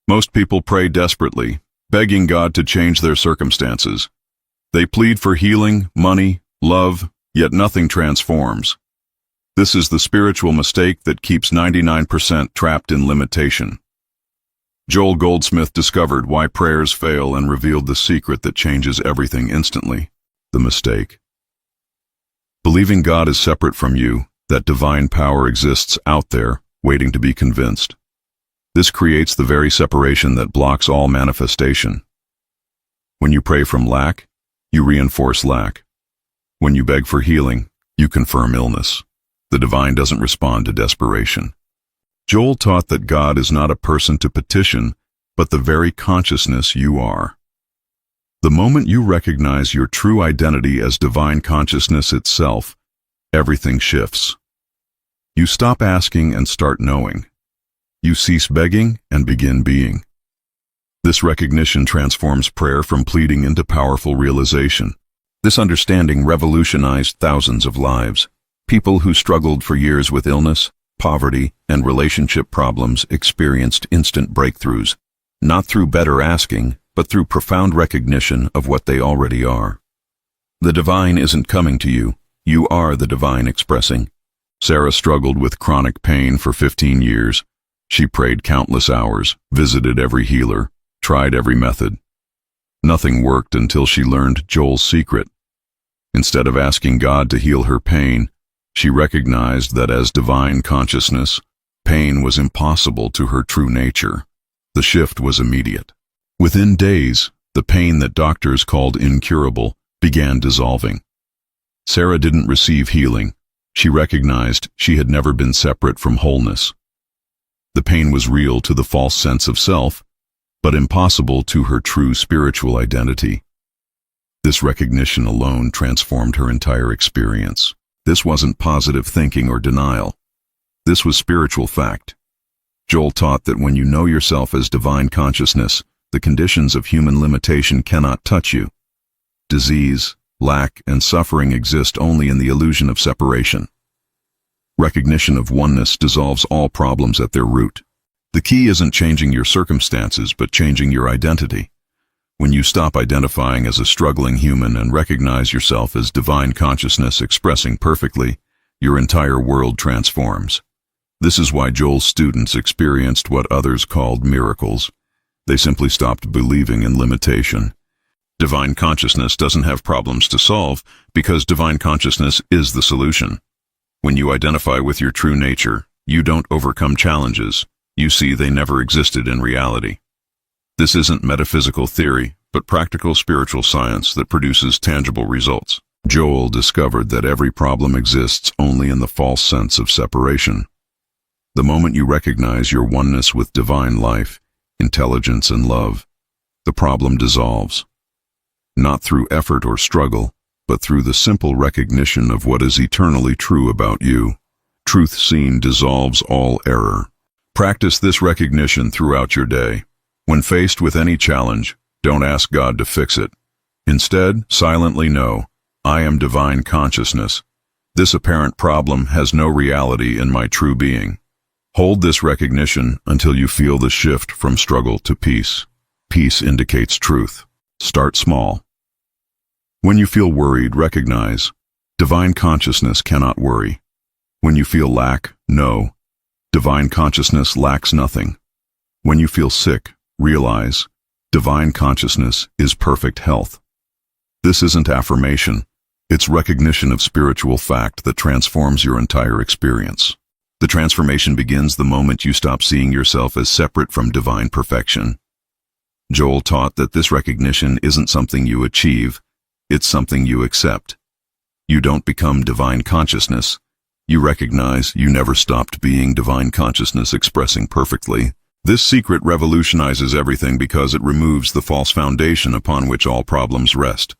Most people pray desperately, begging God to change their circumstances. They plead for healing, money, love, yet nothing transforms. This is the spiritual mistake that keeps 99% trapped in limitation. Joel Goldsmith discovered why prayers fail and revealed the secret that changes everything instantly: the mistake. Believing God is separate from you, that divine power exists out there, waiting to be convinced. This creates the very separation that blocks all manifestation. When you pray from lack, you reinforce lack. When you beg for healing, you confirm illness. The divine doesn't respond to desperation. Joel taught that God is not a person to petition, but the very consciousness you are. The moment you recognize your true identity as divine consciousness itself, everything shifts. You stop asking and start knowing. You cease begging and begin being. This recognition transforms prayer from pleading into powerful realization. This understanding revolutionized thousands of lives. People who struggled for years with illness, poverty, and relationship problems experienced instant breakthroughs, not through better asking, but through profound recognition of what they already are. The divine isn't coming to you. You are the divine expressing. Sarah struggled with chronic pain for 15 years. She prayed countless hours, visited every healer, tried every method. Nothing worked until she learned Joel's secret. Instead of asking God to heal her pain, she recognized that as divine consciousness, pain was impossible to her true nature. The shift was immediate. Within days, the pain that doctors called incurable began dissolving. Sarah didn't receive healing. She recognized she had never been separate from wholeness. The pain was real to the false sense of self, but impossible to her true spiritual identity. This recognition alone transformed her entire experience. This wasn't positive thinking or denial. This was spiritual fact. Joel taught that when you know yourself as divine consciousness, the conditions of human limitation cannot touch you. Disease, lack, and suffering exist only in the illusion of separation. Recognition of oneness dissolves all problems at their root. The key isn't changing your circumstances, but changing your identity. When you stop identifying as a struggling human and recognize yourself as divine consciousness expressing perfectly, your entire world transforms. This is why Joel's students experienced what others called miracles. They simply stopped believing in limitation. Divine consciousness doesn't have problems to solve because divine consciousness is the solution. When you identify with your true nature, you don't overcome challenges. You see they never existed in reality. This isn't metaphysical theory, but practical spiritual science that produces tangible results. Joel discovered that every problem exists only in the false sense of separation. The moment you recognize your oneness with divine life, intelligence, and love, the problem dissolves. Not through effort or struggle, but through the simple recognition of what is eternally true about you. Truth seen dissolves all error. Practice this recognition throughout your day. When faced with any challenge, don't ask God to fix it. Instead, silently know, I am divine consciousness. This apparent problem has no reality in my true being. Hold this recognition until you feel the shift from struggle to peace. Peace indicates truth. Start small. When you feel worried, recognize, divine consciousness cannot worry. When you feel lack, know, divine consciousness lacks nothing. When you feel sick, realize, divine consciousness is perfect health. This isn't affirmation. It's recognition of spiritual fact that transforms your entire experience. The transformation begins the moment you stop seeing yourself as separate from divine perfection. Joel taught that this recognition isn't something you achieve, it's something you accept. You don't become divine consciousness. You recognize you never stopped being divine consciousness expressing perfectly. This secret revolutionizes everything because it removes the false foundation upon which all problems rest.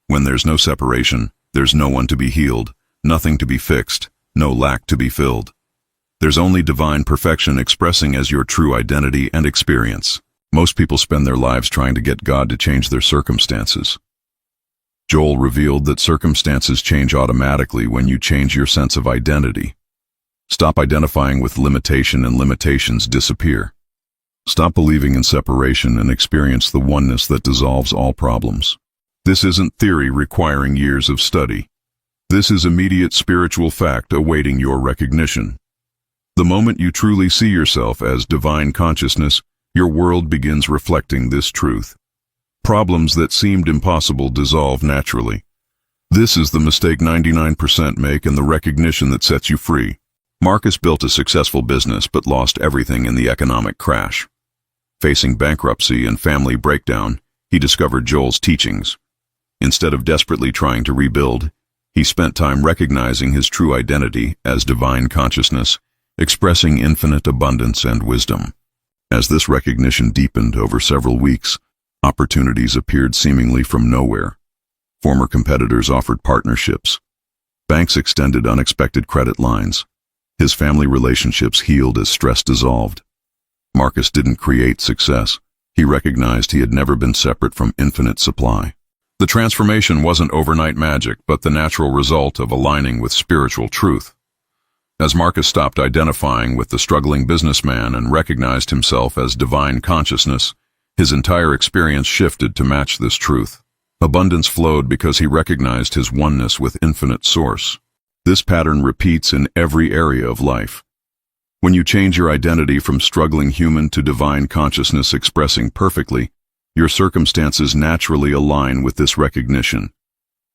When there's no separation, there's no one to be healed, nothing to be fixed, no lack to be filled. There's only divine perfection expressing as your true identity and experience. Most people spend their lives trying to get God to change their circumstances. Joel revealed that circumstances change automatically when you change your sense of identity. Stop identifying with limitation and limitations disappear. Stop believing in separation and experience the oneness that dissolves all problems. This isn't theory requiring years of study. This is immediate spiritual fact awaiting your recognition. The moment you truly see yourself as divine consciousness, your world begins reflecting this truth. Problems that seemed impossible dissolve naturally. This is the mistake 99% make and the recognition that sets you free. Marcus built a successful business but lost everything in the economic crash. Facing bankruptcy and family breakdown, he discovered Joel's teachings. Instead of desperately trying to rebuild, he spent time recognizing his true identity as divine consciousness, expressing infinite abundance and wisdom. As this recognition deepened over several weeks, opportunities appeared seemingly from nowhere. Former competitors offered partnerships. Banks extended unexpected credit lines. His family relationships healed as stress dissolved. Marcus didn't create success. He recognized he had never been separate from infinite supply. The transformation wasn't overnight magic, but the natural result of aligning with spiritual truth. As Marcus stopped identifying with the struggling businessman and recognized himself as divine consciousness, his entire experience shifted to match this truth. Abundance flowed because he recognized his oneness with infinite source. This pattern repeats in every area of life. When you change your identity from struggling human to divine consciousness expressing perfectly, your circumstances naturally align with this recognition.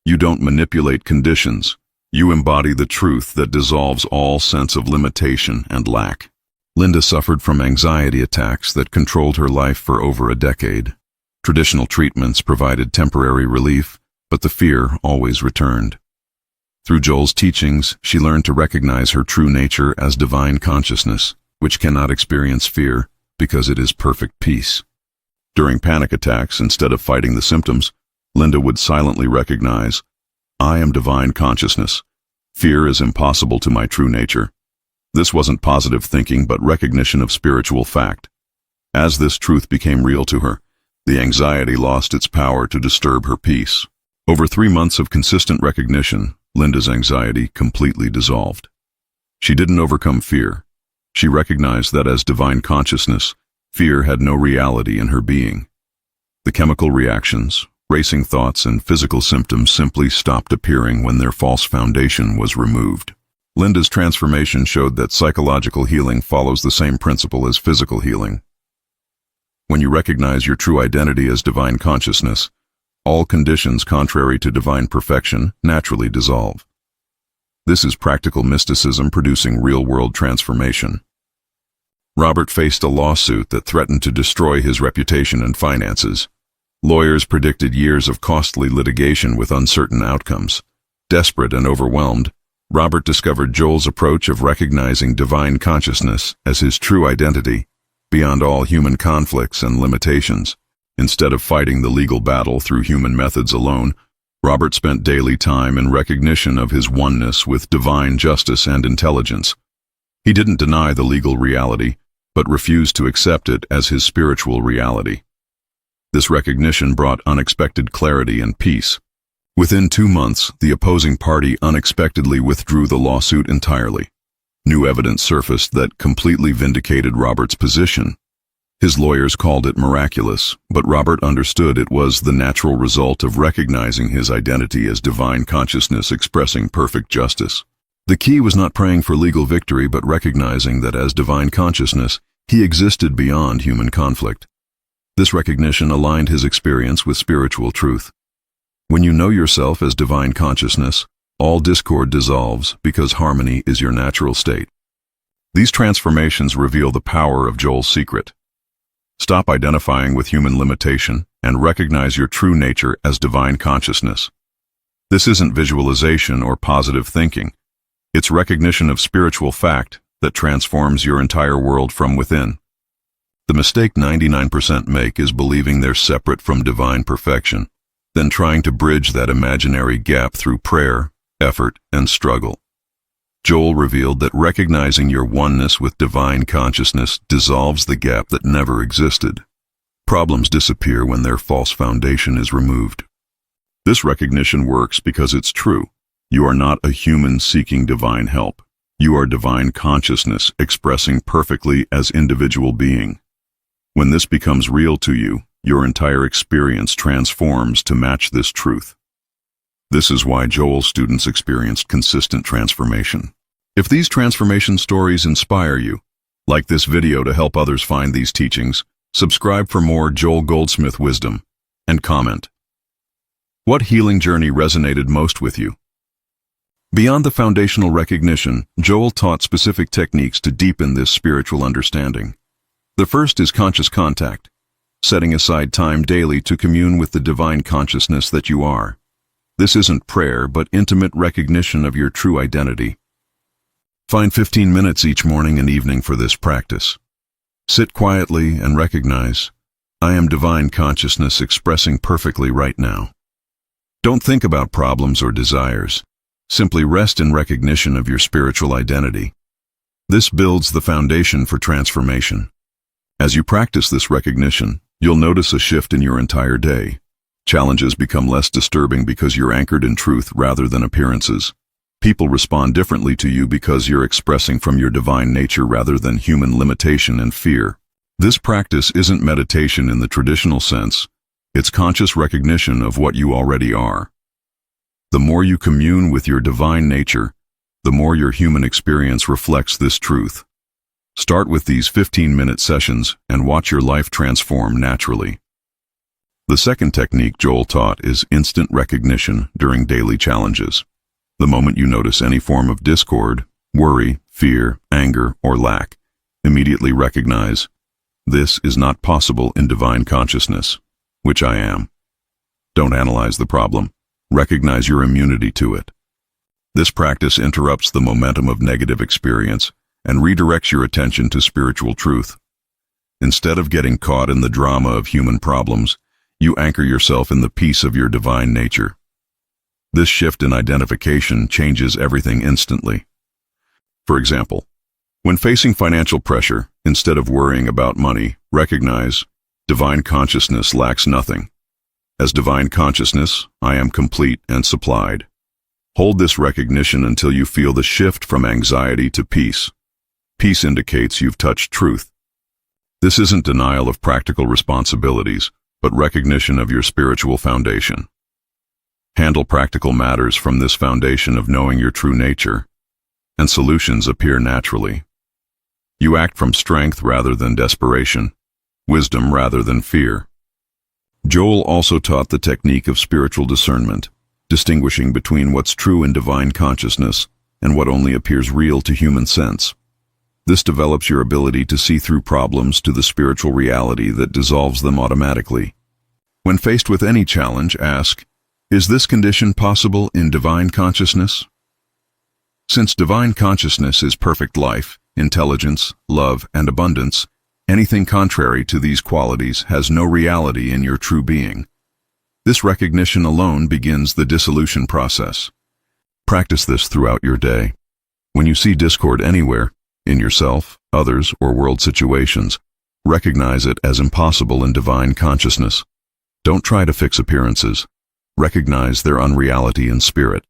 You don't manipulate conditions. You embody the truth that dissolves all sense of limitation and lack. Linda suffered from anxiety attacks that controlled her life for over a decade. Traditional treatments provided temporary relief, but the fear always returned. Through Joel's teachings, she learned to recognize her true nature as divine consciousness, which cannot experience fear because it is perfect peace. During panic attacks, instead of fighting the symptoms, Linda would silently recognize, "I am divine consciousness. Fear is impossible to my true nature." This wasn't positive thinking, but recognition of spiritual fact. As this truth became real to her, the anxiety lost its power to disturb her peace. Over 3 months of consistent recognition, Linda's anxiety completely dissolved. She didn't overcome fear. She recognized that as divine consciousness, fear had no reality in her being. The chemical reactions, racing thoughts, and physical symptoms simply stopped appearing when their false foundation was removed. Linda's transformation showed that psychological healing follows the same principle as physical healing. When you recognize your true identity as divine consciousness, all conditions contrary to divine perfection naturally dissolve. This is practical mysticism producing real-world transformation. Robert faced a lawsuit that threatened to destroy his reputation and finances. Lawyers predicted years of costly litigation with uncertain outcomes. Desperate and overwhelmed, Robert discovered Joel's approach of recognizing divine consciousness as his true identity, beyond all human conflicts and limitations. Instead of fighting the legal battle through human methods alone, Robert spent daily time in recognition of his oneness with divine justice and intelligence. He didn't deny the legal reality, but refused to accept it as his spiritual reality. This recognition brought unexpected clarity and peace. Within 2 months, the opposing party unexpectedly withdrew the lawsuit entirely. New evidence surfaced that completely vindicated Robert's position. His lawyers called it miraculous, but Robert understood it was the natural result of recognizing his identity as divine consciousness expressing perfect justice. The key was not praying for legal victory, but recognizing that as divine consciousness, he existed beyond human conflict. This recognition aligned his experience with spiritual truth. When you know yourself as divine consciousness, all discord dissolves because harmony is your natural state. These transformations reveal the power of Joel's secret. Stop identifying with human limitation and recognize your true nature as divine consciousness. This isn't visualization or positive thinking. It's recognition of spiritual fact that transforms your entire world from within. The mistake 99% make is believing they're separate from divine perfection, then trying to bridge that imaginary gap through prayer, effort, and struggle. Joel revealed that recognizing your oneness with divine consciousness dissolves the gap that never existed. Problems disappear when their false foundation is removed. This recognition works because it's true. You are not a human seeking divine help. You are divine consciousness expressing perfectly as individual being. When this becomes real to you, your entire experience transforms to match this truth. This is why Joel's students experienced consistent transformation. If these transformation stories inspire you, like this video to help others find these teachings, subscribe for more Joel Goldsmith wisdom, and comment. What healing journey resonated most with you? Beyond the foundational recognition, Joel taught specific techniques to deepen this spiritual understanding. The first is conscious contact, setting aside time daily to commune with the divine consciousness that you are. This isn't prayer, but intimate recognition of your true identity. Find 15 minutes each morning and evening for this practice. Sit quietly and recognize, I am divine consciousness expressing perfectly right now. Don't think about problems or desires. Simply rest in recognition of your spiritual identity. This builds the foundation for transformation. As you practice this recognition, you'll notice a shift in your entire day. Challenges become less disturbing because you're anchored in truth rather than appearances. People respond differently to you because you're expressing from your divine nature rather than human limitation and fear. This practice isn't meditation in the traditional sense. It's conscious recognition of what you already are. The more you commune with your divine nature, the more your human experience reflects this truth. Start with these 15-minute sessions and watch your life transform naturally. The second technique Joel taught is instant recognition during daily challenges. The moment you notice any form of discord, worry, fear, anger, or lack, immediately recognize, this is not possible in divine consciousness, which I am. Don't analyze the problem. Recognize your immunity to it. This practice interrupts the momentum of negative experience and redirects your attention to spiritual truth. Instead of getting caught in the drama of human problems, you anchor yourself in the peace of your divine nature. This shift in identification changes everything instantly. For example, when facing financial pressure, instead of worrying about money, recognize, divine consciousness lacks nothing. As divine consciousness, I am complete and supplied. Hold this recognition until you feel the shift from anxiety to peace. Peace indicates you've touched truth. This isn't denial of practical responsibilities, but recognition of your spiritual foundation. Handle practical matters from this foundation of knowing your true nature, and solutions appear naturally. You act from strength rather than desperation, wisdom rather than fear. Joel also taught the technique of spiritual discernment, distinguishing between what's true in divine consciousness and what only appears real to human sense. This develops your ability to see through problems to the spiritual reality that dissolves them automatically. When faced with any challenge, ask, is this condition possible in divine consciousness? Since divine consciousness is perfect life, intelligence, love, and abundance, anything contrary to these qualities has no reality in your true being. This recognition alone begins the dissolution process. Practice this throughout your day. When you see discord anywhere, in yourself, others, or world situations, recognize it as impossible in divine consciousness. Don't try to fix appearances. Recognize their unreality in spirit.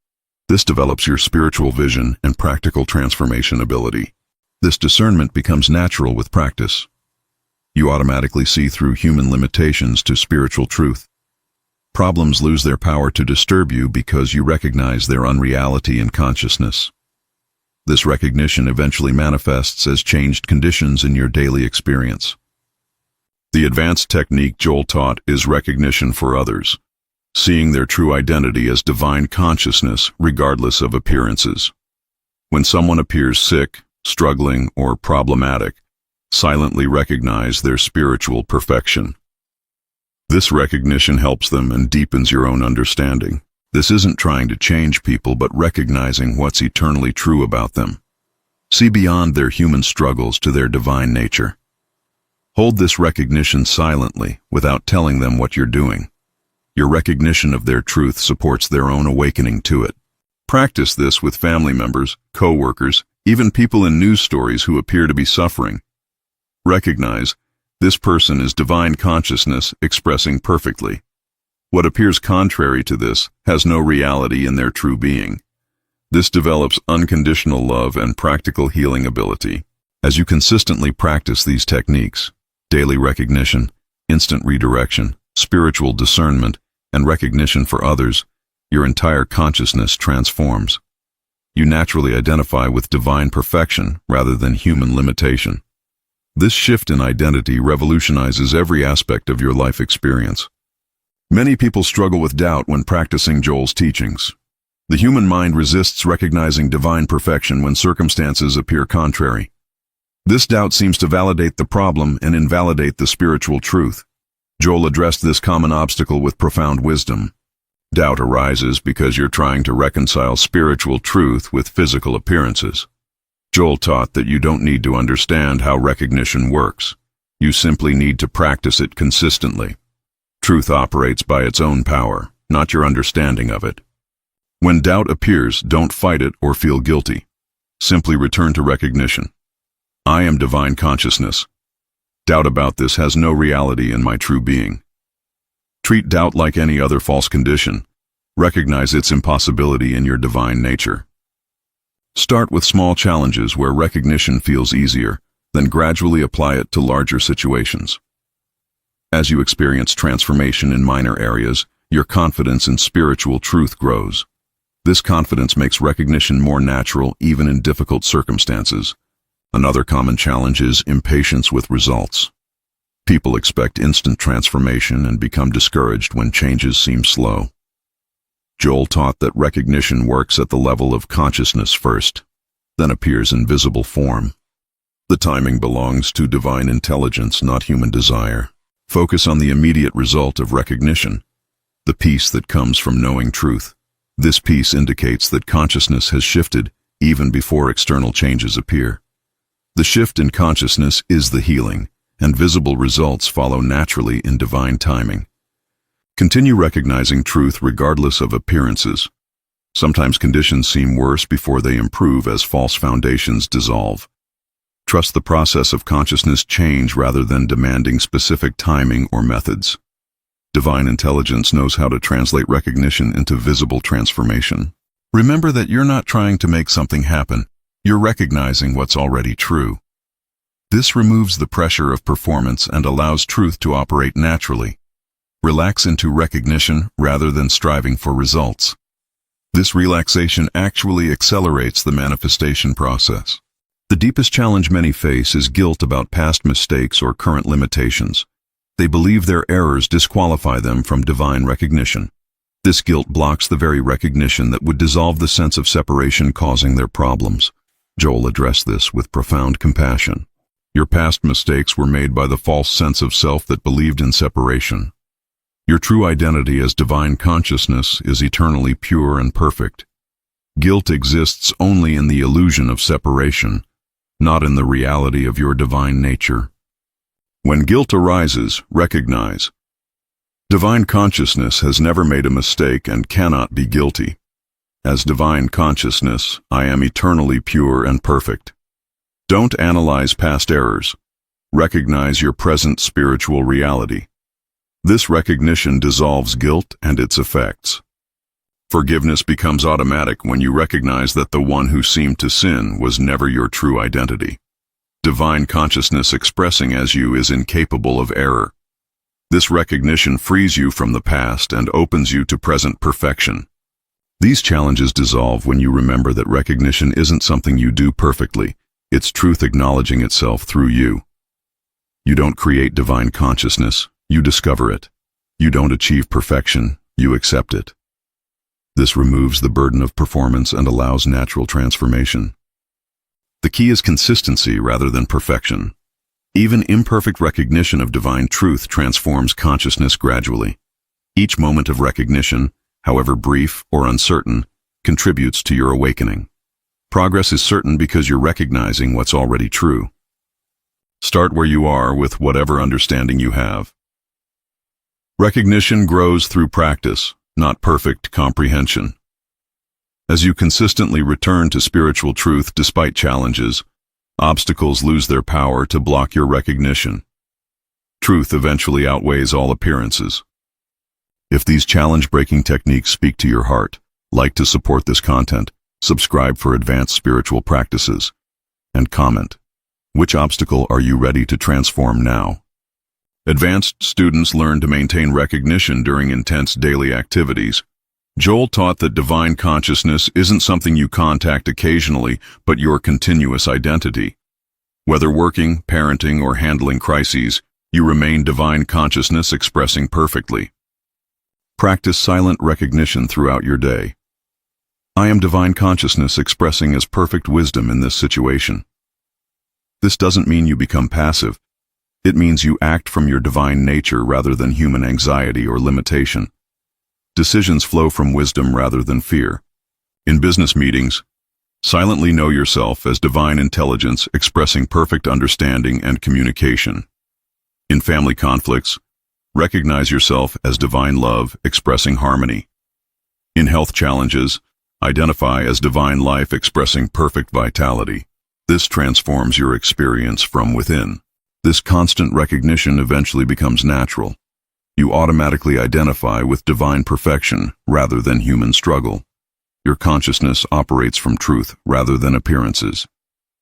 This develops your spiritual vision and practical transformation ability. This discernment becomes natural with practice. You automatically see through human limitations to spiritual truth. Problems lose their power to disturb you because you recognize their unreality in consciousness. This recognition eventually manifests as changed conditions in your daily experience. The advanced technique Joel taught is recognition for others, seeing their true identity as divine consciousness regardless of appearances. When someone appears sick, struggling, or problematic, silently recognize their spiritual perfection. This recognition helps them and deepens your own understanding. This isn't trying to change people, but recognizing what's eternally true about them. See beyond their human struggles to their divine nature. Hold this recognition silently, without telling them what you're doing. Your recognition of their truth supports their own awakening to it. Practice this with family members, co-workers, even people in news stories who appear to be suffering. Recognize, this person is divine consciousness expressing perfectly. What appears contrary to this has no reality in their true being. This develops unconditional love and practical healing ability. As you consistently practice these techniques, daily recognition, instant redirection, spiritual discernment, and recognition for others, your entire consciousness transforms. You naturally identify with divine perfection rather than human limitation. This shift in identity revolutionizes every aspect of your life experience. Many people struggle with doubt when practicing Joel's teachings. The human mind resists recognizing divine perfection when circumstances appear contrary. This doubt seems to validate the problem and invalidate the spiritual truth. Joel addressed this common obstacle with profound wisdom. Doubt arises because you're trying to reconcile spiritual truth with physical appearances. Joel taught that you don't need to understand how recognition works. You simply need to practice it consistently. Truth operates by its own power, not your understanding of it. When doubt appears, don't fight it or feel guilty. Simply return to recognition. I am divine consciousness. Doubt about this has no reality in my true being. Treat doubt like any other false condition. Recognize its impossibility in your divine nature. Start with small challenges where recognition feels easier, then gradually apply it to larger situations. As you experience transformation in minor areas, your confidence in spiritual truth grows. This confidence makes recognition more natural even in difficult circumstances. Another common challenge is impatience with results. People expect instant transformation and become discouraged when changes seem slow. Joel taught that recognition works at the level of consciousness first, then appears in visible form. The timing belongs to divine intelligence, not human desire. Focus on the immediate result of recognition, the peace that comes from knowing truth. This peace indicates that consciousness has shifted even before external changes appear. The shift in consciousness is the healing, and visible results follow naturally in divine timing. Continue recognizing truth regardless of appearances. Sometimes conditions seem worse before they improve as false foundations dissolve. Trust the process of consciousness change rather than demanding specific timing or methods. Divine intelligence knows how to translate recognition into visible transformation. Remember that you're not trying to make something happen. You're recognizing what's already true. This removes the pressure of performance and allows truth to operate naturally. Relax into recognition rather than striving for results. This relaxation actually accelerates the manifestation process. The deepest challenge many face is guilt about past mistakes or current limitations. They believe their errors disqualify them from divine recognition. This guilt blocks the very recognition that would dissolve the sense of separation causing their problems. Joel addressed this with profound compassion. Your past mistakes were made by the false sense of self that believed in separation. Your true identity as divine consciousness is eternally pure and perfect. Guilt exists only in the illusion of separation, not in the reality of your divine nature. When guilt arises, recognize. Divine consciousness has never made a mistake and cannot be guilty. As divine consciousness, I am eternally pure and perfect. Don't analyze past errors. Recognize your present spiritual reality. This recognition dissolves guilt and its effects. Forgiveness becomes automatic when you recognize that the one who seemed to sin was never your true identity. Divine consciousness expressing as you is incapable of error. This recognition frees you from the past and opens you to present perfection. These challenges dissolve when you remember that recognition isn't something you do perfectly, it's truth acknowledging itself through you. You don't create divine consciousness, you discover it. You don't achieve perfection, you accept it. This removes the burden of performance and allows natural transformation. The key is consistency rather than perfection. Even imperfect recognition of divine truth transforms consciousness gradually. Each moment of recognition, however brief or uncertain, contributes to your awakening. Progress is certain because you're recognizing what's already true. Start where you are with whatever understanding you have. Recognition grows through practice, not perfect comprehension. As you consistently return to spiritual truth despite challenges, obstacles lose their power to block your recognition. Truth eventually outweighs all appearances. If these challenge-breaking techniques speak to your heart, like to support this content, subscribe for advanced spiritual practices, and comment. Which obstacle are you ready to transform now? Advanced students learn to maintain recognition during intense daily activities. Joel taught that divine consciousness isn't something you contact occasionally, but your continuous identity. Whether working, parenting, or handling crises, you remain divine consciousness expressing perfectly. Practice silent recognition throughout your day. I am divine consciousness expressing as perfect wisdom in this situation. This doesn't mean you become passive. It means you act from your divine nature rather than human anxiety or limitation. Decisions flow from wisdom rather than fear. In business meetings, silently know yourself as divine intelligence expressing perfect understanding and communication. In family conflicts, recognize yourself as divine love expressing harmony. In health challenges, identify as divine life expressing perfect vitality. This transforms your experience from within. This constant recognition eventually becomes natural. You automatically identify with divine perfection rather than human struggle. Your consciousness operates from truth rather than appearances.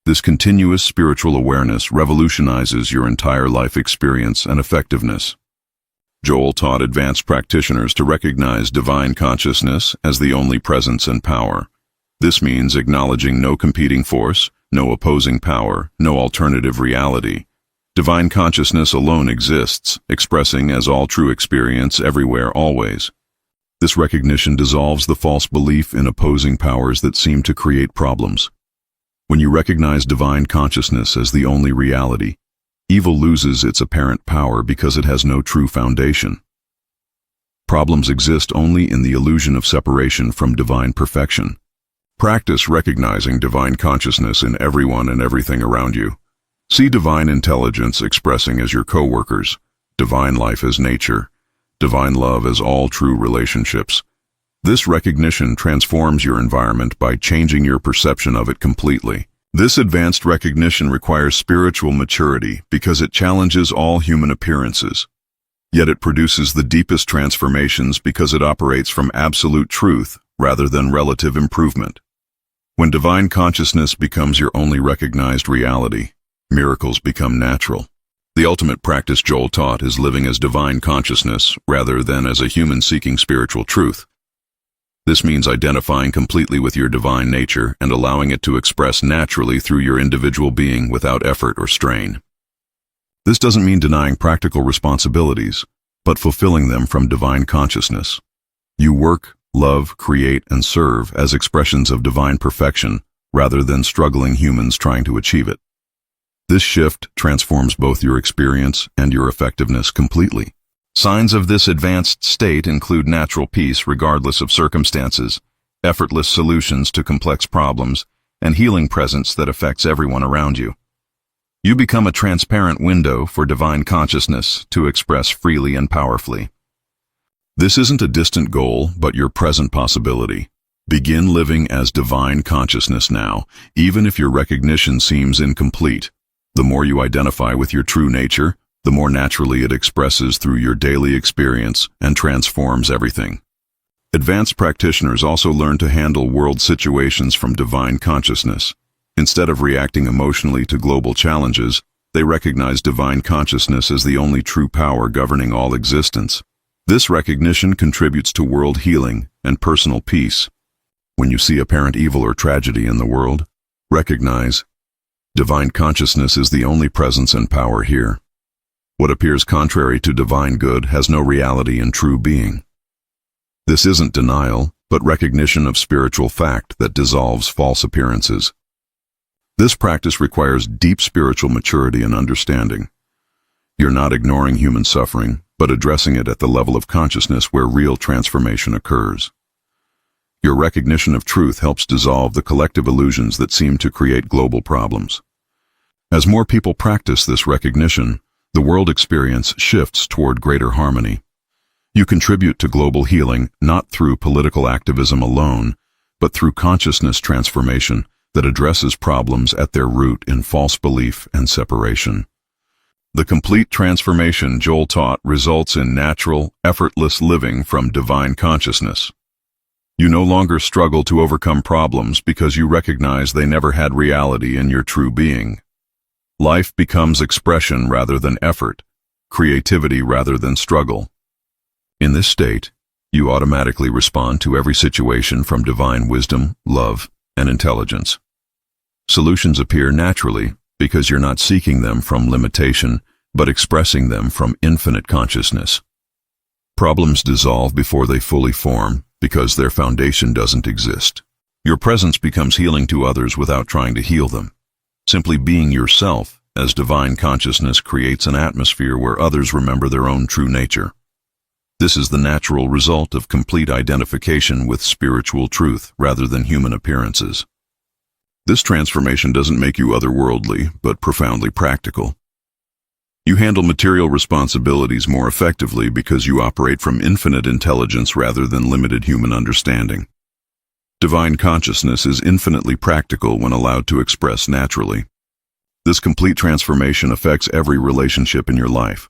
This continuous spiritual awareness revolutionizes your entire life experience and effectiveness. Joel taught advanced practitioners to recognize divine consciousness as the only presence and power. This means acknowledging no competing force, no opposing power, no alternative reality. Divine consciousness alone exists, expressing as all true experience everywhere, always. This recognition dissolves the false belief in opposing powers that seem to create problems. When you recognize divine consciousness as the only reality, evil loses its apparent power because it has no true foundation. Problems exist only in the illusion of separation from divine perfection. Practice recognizing divine consciousness in everyone and everything around you. See divine intelligence expressing as your co-workers, divine life as nature, divine love as all true relationships. This recognition transforms your environment by changing your perception of it completely. This advanced recognition requires spiritual maturity because it challenges all human appearances. Yet it produces the deepest transformations because it operates from absolute truth rather than relative improvement. When divine consciousness becomes your only recognized reality, miracles become natural. The ultimate practice Joel taught is living as divine consciousness rather than as a human seeking spiritual truth. This means identifying completely with your divine nature and allowing it to express naturally through your individual being without effort or strain. This doesn't mean denying practical responsibilities, but fulfilling them from divine consciousness. You work, love, create, and serve as expressions of divine perfection rather than struggling humans trying to achieve it. This shift transforms both your experience and your effectiveness completely. Signs of this advanced state include natural peace regardless of circumstances, effortless solutions to complex problems, and healing presence that affects everyone around you. You become a transparent window for divine consciousness to express freely and powerfully. This isn't a distant goal, but your present possibility. Begin living as divine consciousness now, even if your recognition seems incomplete. The more you identify with your true nature, the more naturally it expresses through your daily experience and transforms everything. Advanced practitioners also learn to handle world situations from divine consciousness. Instead of reacting emotionally to global challenges, they recognize divine consciousness as the only true power governing all existence. This recognition contributes to world healing and personal peace. When you see apparent evil or tragedy in the world, recognize divine consciousness is the only presence and power here. What appears contrary to divine good has no reality in true being. This isn't denial, but recognition of spiritual fact that dissolves false appearances. This practice requires deep spiritual maturity and understanding. You're not ignoring human suffering, but addressing it at the level of consciousness where real transformation occurs. Your recognition of truth helps dissolve the collective illusions that seem to create global problems. As more people practice this recognition, the world experience shifts toward greater harmony. You contribute to global healing not through political activism alone, but through consciousness transformation that addresses problems at their root in false belief and separation. The complete transformation Joel taught results in natural, effortless living from divine consciousness. You no longer struggle to overcome problems because you recognize they never had reality in your true being. Life becomes expression rather than effort. creativity rather than struggle. In this state, you automatically respond to every situation from divine wisdom, love, and intelligence. Solutions appear naturally because you're not seeking them from limitation, but expressing them from infinite consciousness. Problems dissolve before they fully form because their foundation doesn't exist. Your presence becomes healing to others without trying to heal them. Simply being yourself as divine consciousness creates an atmosphere where others remember their own true nature. This is the natural result of complete identification with spiritual truth rather than human appearances. This transformation doesn't make you otherworldly, but profoundly practical. You handle material responsibilities more effectively because you operate from infinite intelligence rather than limited human understanding. Divine consciousness is infinitely practical when allowed to express naturally. This complete transformation affects every relationship in your life.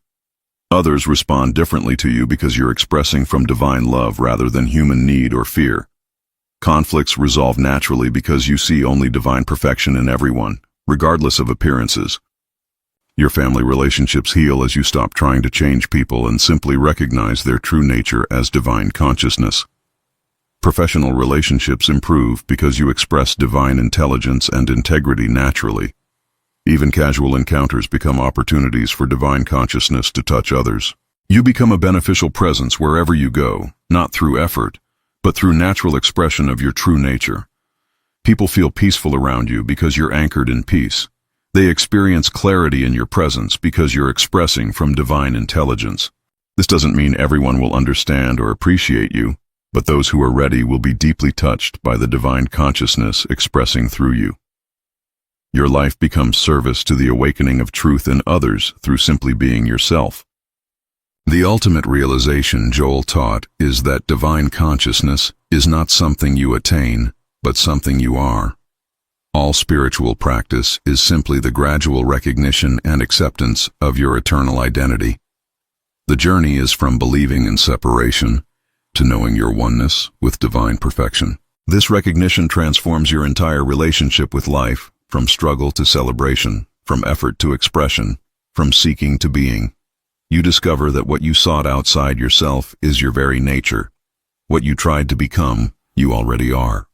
Others respond differently to you because you're expressing from divine love rather than human need or fear. Conflicts resolve naturally because you see only divine perfection in everyone, regardless of appearances. Your family relationships heal as you stop trying to change people and simply recognize their true nature as divine consciousness. Professional relationships improve because you express divine intelligence and integrity naturally. Even casual encounters become opportunities for divine consciousness to touch others. You become a beneficial presence wherever you go, not through effort, but through natural expression of your true nature. People feel peaceful around you because you're anchored in peace. They experience clarity in your presence because you're expressing from divine intelligence. This doesn't mean everyone will understand or appreciate you, but those who are ready will be deeply touched by the divine consciousness expressing through you. Your life becomes service to the awakening of truth in others through simply being yourself. The ultimate realization Joel taught is that divine consciousness is not something you attain, but something you are. All spiritual practice is simply the gradual recognition and acceptance of your eternal identity. The journey is from believing in separation to knowing your oneness with divine perfection. This recognition transforms your entire relationship with life, from struggle to celebration, from effort to expression, from seeking to being. You discover that what you sought outside yourself is your very nature. What you tried to become, you already are.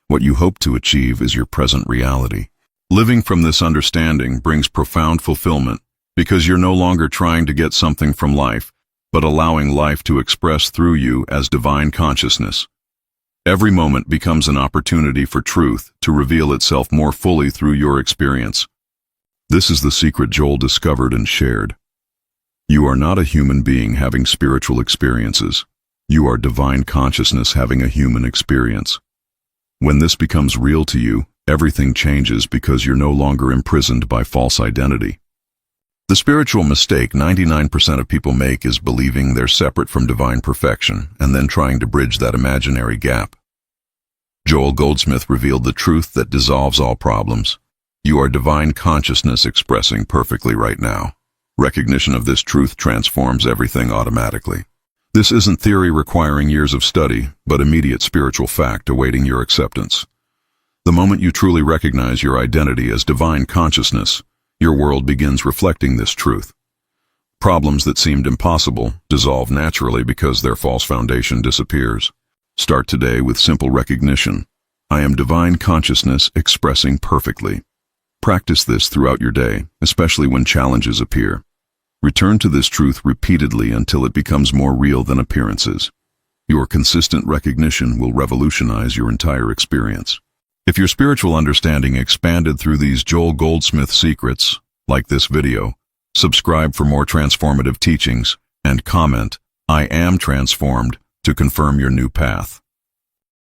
What you hope to achieve is your present reality. Living from this understanding brings profound fulfillment because you're no longer trying to get something from life, but allowing life to express through you as divine consciousness. Every moment becomes an opportunity for truth to reveal itself more fully through your experience. This is the secret Joel discovered and shared. You are not a human being having spiritual experiences. You are divine consciousness having a human experience. When this becomes real to you, everything changes because you're no longer imprisoned by false identity. The spiritual mistake 99% of people make is believing they're separate from divine perfection and then trying to bridge that imaginary gap. Joel Goldsmith revealed the truth that dissolves all problems. You are divine consciousness expressing perfectly right now. Recognition of this truth transforms everything automatically. This isn't theory requiring years of study, but immediate spiritual fact awaiting your acceptance. The moment you truly recognize your identity as divine consciousness, your world begins reflecting this truth. Problems that seemed impossible dissolve naturally because their false foundation disappears. Start today with simple recognition. I am divine consciousness expressing perfectly. Practice this throughout your day, especially when challenges appear. Return to this truth repeatedly until it becomes more real than appearances. Your consistent recognition will revolutionize your entire experience. If your spiritual understanding expanded through these Joel Goldsmith secrets, like this video, subscribe for more transformative teachings, and comment, I am transformed, to confirm your new path.